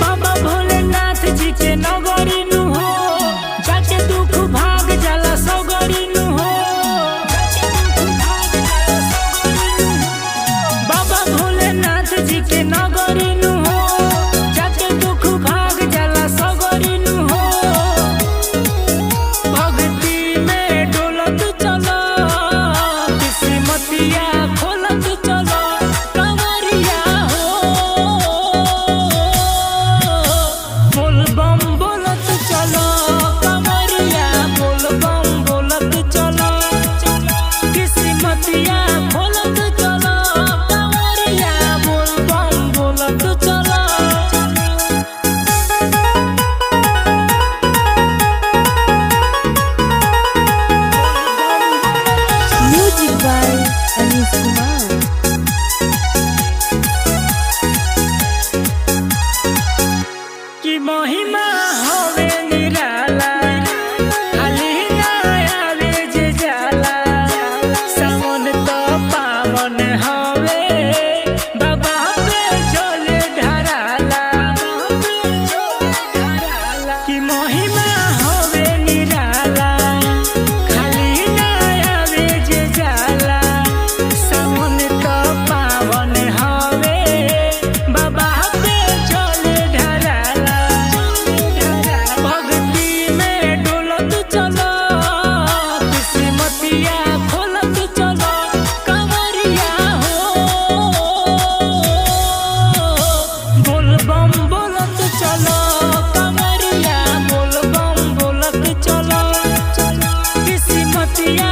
बाबा भोलेनाथ जी के नगरी नु हो, जाके दुख भाग जाला सगरी नु हो। बाबा भोलेनाथ जी के नगरी नु हो, जाके दुख भाग जाला सगरी नु हो। भक्ति में डोलत चलो, किस्मतिया खोलत चलो कंवरिया हो। बोल बम बोलत चलो कंवरिया, बोल बम बोलत चलो, किस्मतिया खोलत चलो कंवरिया, बोल बम बोलत चलो। Music by Anis Kumar. कि महिमा हवे निराला, खाली ना आवे जे जाला। सावन तो पावन हवे, बाबा पे चले ढराला। कि महिमा हवे निराला, खाली ना आवे जे जाला। सावन तो पावन हवे, बाबा पे चले ढराला। भक्ति में डोलत चलो, किस्मतिया खोलत चलो कंवरिया हो। बोल बम बोलत चलो कंवरिया, बोल बम बोलत चलो, किस्मतिया